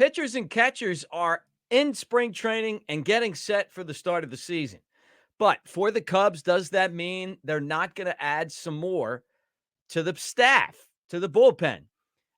Pitchers and catchers are in spring training and getting set for the start of the season. But for the Cubs, does that mean they're not going to add some more to the staff, to the bullpen?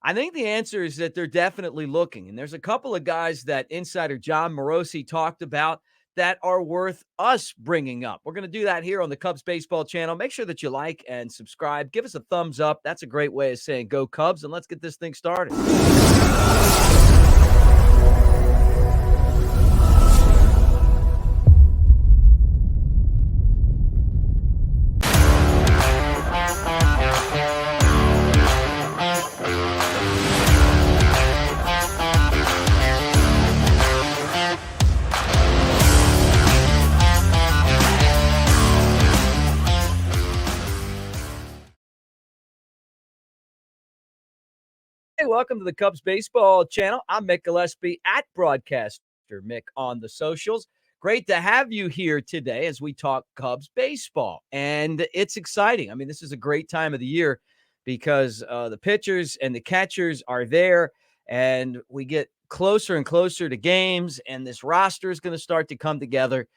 I think the answer is that they're definitely looking. And there's a couple of guys that insider Jon Morosi talked about that are worth us bringing up. We're going to do that here on the Cubs Baseball channel. Make sure that you like and subscribe. Give us a thumbs up. That's a great way of saying go Cubs. And let's get this thing started. Hey, welcome to the Cubs Baseball channel. I'm Mick Gillispie at Broadcaster Mick on the socials. Great to have you here today as we talk Cubs baseball. And it's exciting. I mean, this is a great time of the year because the pitchers and the catchers are there, and we get closer and closer to games, and this roster is going to start to come together.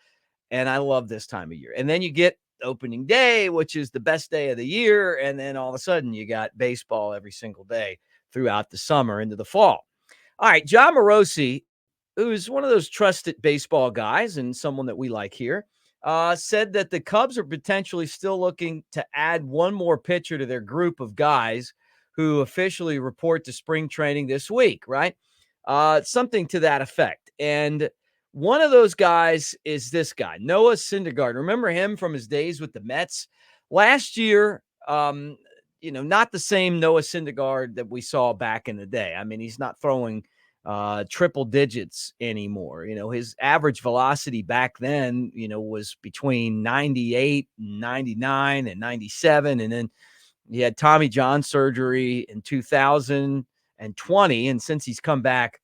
And I love this time of year. And then you get opening day, which is the best day of the year. And then all of a sudden you got baseball every single day throughout the summer into the fall. All right, Jon Morosi, who's one of those trusted baseball guys and someone that we like here, said that the Cubs are potentially still looking to add one more pitcher to their group of guys who officially report to spring training this week, right? Something to that effect. And one of those guys is this guy, Noah Syndergaard. Remember him from his days with the Mets? Last year, not the same Noah Syndergaard that we saw back in the day. I mean, he's not throwing triple digits anymore. His average velocity back then, was between 98 and 99 and 97. And then he had Tommy John surgery in 2020. And since he's come back,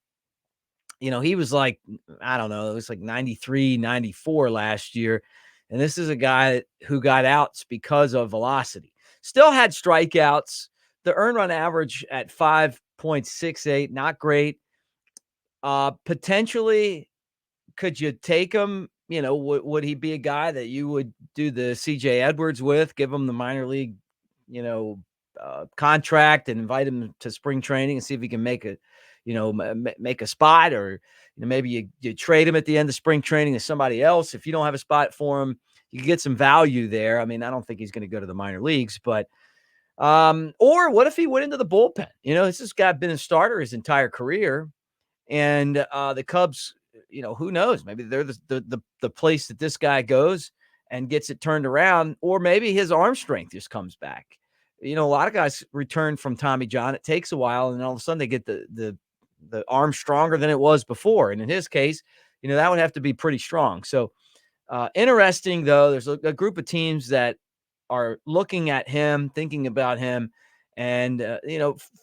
he was like, I don't know, it was like 93, 94 last year. And this is a guy who got outs because of velocity. Still had strikeouts. The earned run average at 5.68, not great. Potentially, could you take him? Would he be a guy that you would do the CJ Edwards with, give him the minor league, contract and invite him to spring training and see if he can make a spot, or maybe you trade him at the end of spring training to somebody else. If you don't have a spot for him, you can get some value there. I mean, I don't think he's going to go to the minor leagues, but or what if he went into the bullpen? This guy been a starter his entire career, and the Cubs, who knows? Maybe they're the place that this guy goes and gets it turned around, or maybe his arm strength just comes back. A lot of guys return from Tommy John. It takes a while, and all of a sudden they get the arm stronger than it was before. And in his case, that would have to be pretty strong. So interesting, though. There's a group of teams that are looking at him, thinking about him. And,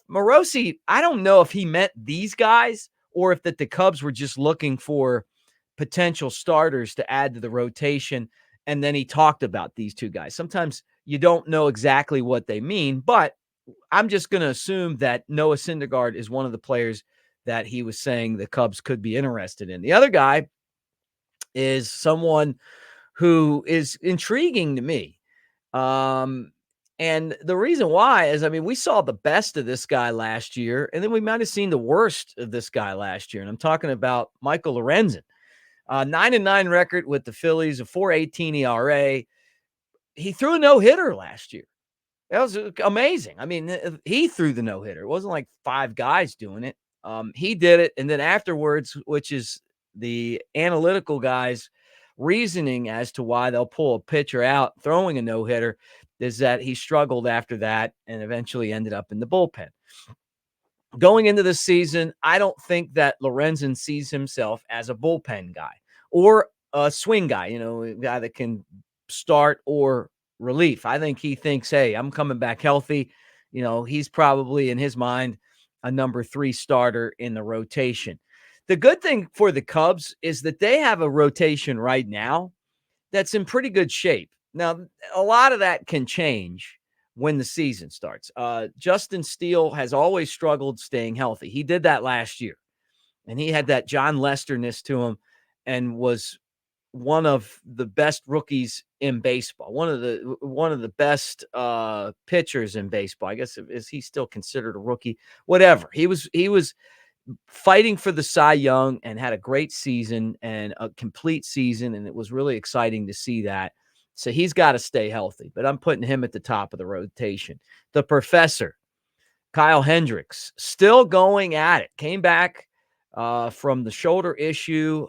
Morosi, I don't know if he meant these guys or if that the Cubs were just looking for potential starters to add to the rotation. And then he talked about these two guys. Sometimes you don't know exactly what they mean, but I'm just going to assume that Noah Syndergaard is one of the players that he was saying the Cubs could be interested in. The other guy is someone who is intriguing to me. And the reason why is, we saw the best of this guy last year, and then we might have seen the worst of this guy last year. And I'm talking about Michael Lorenzen. 9-9 record with the Phillies, a 4.18 ERA. He threw a no-hitter last year. That was amazing. He threw the no-hitter. It wasn't like five guys doing it. He did it. And then afterwards, which is the analytical guys' reasoning as to why they'll pull a pitcher out throwing a no-hitter, is that he struggled after that and eventually ended up in the bullpen. Going into this season, I don't think that Lorenzen sees himself as a bullpen guy or a swing guy, a guy that can start or relief. I think he thinks, hey, I'm coming back healthy. He's probably in his mind a number 3 starter in the rotation. The good thing for the Cubs is that they have a rotation right now that's in pretty good shape. Now, a lot of that can change when the season starts. Justin Steele has always struggled staying healthy. He did that last year. and he had that John Lester-ness to him and was one of the best rookies in baseball, one of the best pitchers in baseball. I guess, is he still considered a rookie? Whatever. He was fighting for the Cy Young and had a great season and a complete season, and it was really exciting to see that. So he's got to stay healthy, but I'm putting him at the top of the rotation. The professor, Kyle Hendricks, still going at it. Came back from the shoulder issue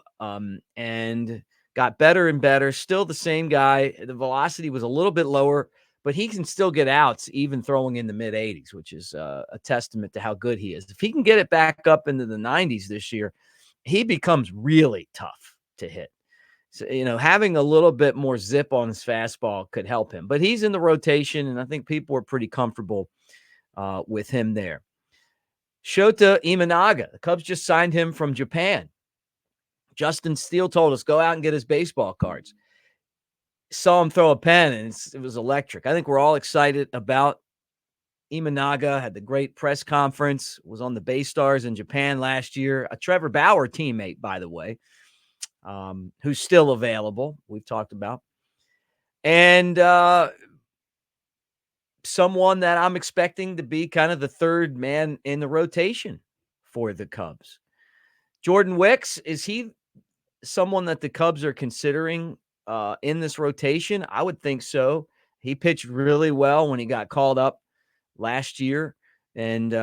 and got better and better. Still the same guy. The velocity was a little bit lower, but he can still get outs even throwing in the mid-80s, which is a testament to how good he is. If he can get it back up into the 90s this year, he becomes really tough to hit. So, having a little bit more zip on his fastball could help him. But he's in the rotation, and I think people are pretty comfortable with him there. Shota Imanaga, the Cubs just signed him from Japan. Justin Steele told us, go out and get his baseball cards. Saw him throw a pen, and it was electric. I think we're all excited about Imanaga. Had the great press conference, was on the Bay Stars in Japan last year. A Trevor Bauer teammate, by the way, who's still available, we've talked about. And someone that I'm expecting to be kind of the third man in the rotation for the Cubs. Jordan Wicks, is he someone that the Cubs are considering in this rotation? I would think so. He pitched really well when he got called up last year, and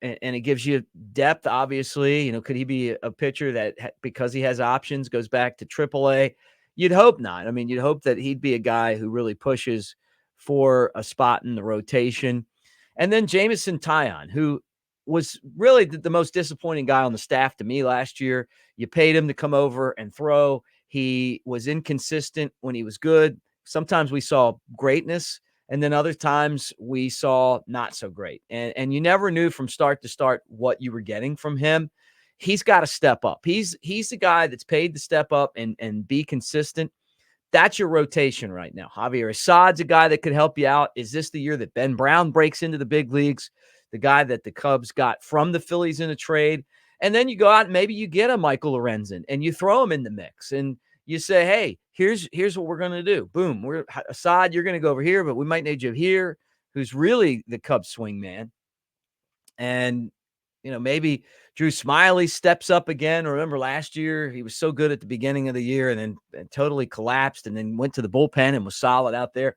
it gives you depth, obviously. Could he be a pitcher that, because he has options, goes back to AAA? You'd hope not. I mean, you'd hope that he'd be a guy who really pushes for a spot in the rotation. And then Jameson Taillon, who was really the most disappointing guy on the staff to me last year. You paid him to come over and throw. He was inconsistent when he was good. Sometimes we saw greatness, and then other times we saw not so great. And you never knew from start to start what you were getting from him. He's got to step up. He's the guy that's paid to step up and be consistent. That's your rotation right now. Javier Assad's a guy that could help you out. Is this the year that Ben Brown breaks into the big leagues? The guy that the Cubs got from the Phillies in a trade. And then you go out and maybe you get a Michael Lorenzen and you throw him in the mix and you say, hey, here's what we're going to do. Boom. We're Assad, you're going to go over here, but we might need you here, who's really the Cubs swing man. And, maybe Drew Smiley steps up again. Remember last year, he was so good at the beginning of the year and then totally collapsed and then went to the bullpen and was solid out there.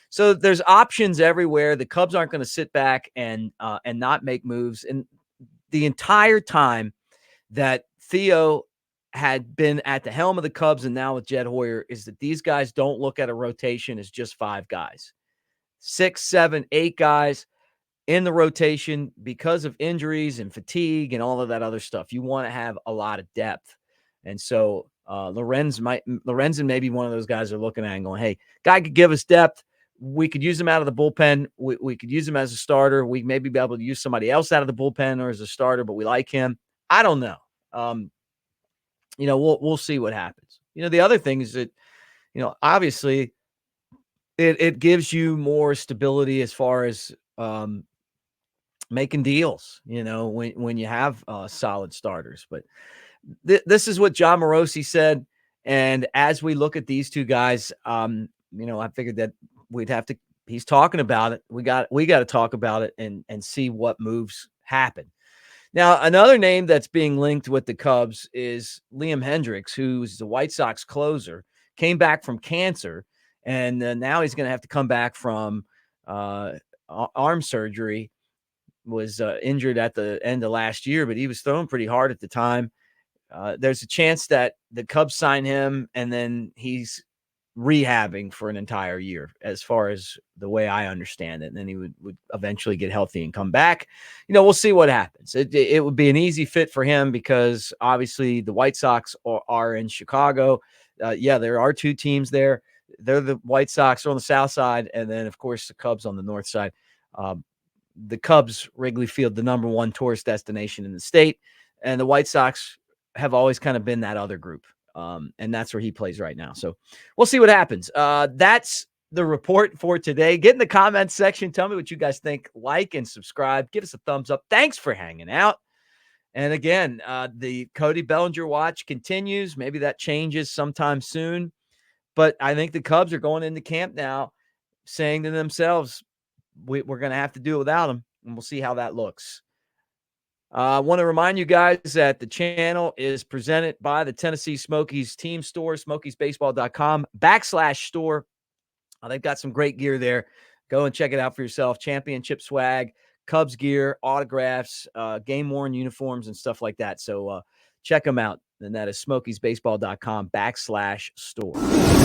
So there's options everywhere. The Cubs aren't going to sit back and not make moves. And the entire time that Theo had been at the helm of the Cubs and now with Jed Hoyer is that these guys don't look at a rotation as just 5 guys. 6, 7, 8 guys in the rotation because of injuries and fatigue and all of that other stuff. You want to have a lot of depth. And so Lorenzen may be one of those guys they're looking at and going, hey, guy could give us depth. We could use him out of the bullpen. We could use him as a starter. We maybe be able to use somebody else out of the bullpen or as a starter, but we like him. I don't know. We'll see what happens. The other thing is that, obviously it gives you more stability as far as making deals, when you have solid starters. But this is what Jon Morosi said. And as we look at these two guys, I figured that he's talking about it. We got to talk about it and see what moves happen. Now, another name that's being linked with the Cubs is Liam Hendriks, who's the White Sox closer, came back from cancer, and now he's going to have to come back from arm surgery. Was injured at the end of last year, but he was throwing pretty hard at the time. There's a chance that the Cubs sign him and then he's rehabbing for an entire year, as far as the way I understand it. And then he would eventually get healthy and come back. We'll see what happens. It would be an easy fit for him because obviously the White Sox are in Chicago. There are 2 teams there. They're the White Sox are on the south side, and then of course the Cubs on the north side. The Cubs, Wrigley Field, the number 1 tourist destination in the state, and the White Sox have always kind of been that other group. And that's where he plays right now. So we'll see what happens. That's the report for today. Get in the comments section. Tell me what you guys think. Like and subscribe. Give us a thumbs up. Thanks for hanging out. And again, the Cody Bellinger watch continues. Maybe that changes sometime soon. But I think the Cubs are going into camp now saying to themselves, we're going to have to do it without him, and we'll see how that looks. I want to remind you guys that the channel is presented by the Tennessee Smokies team store, smokiesbaseball.com/store. They've got some great gear there. Go and check it out for yourself. Championship swag, Cubs gear, autographs, game-worn uniforms, and stuff like that. So check them out. And that is smokiesbaseball.com/store.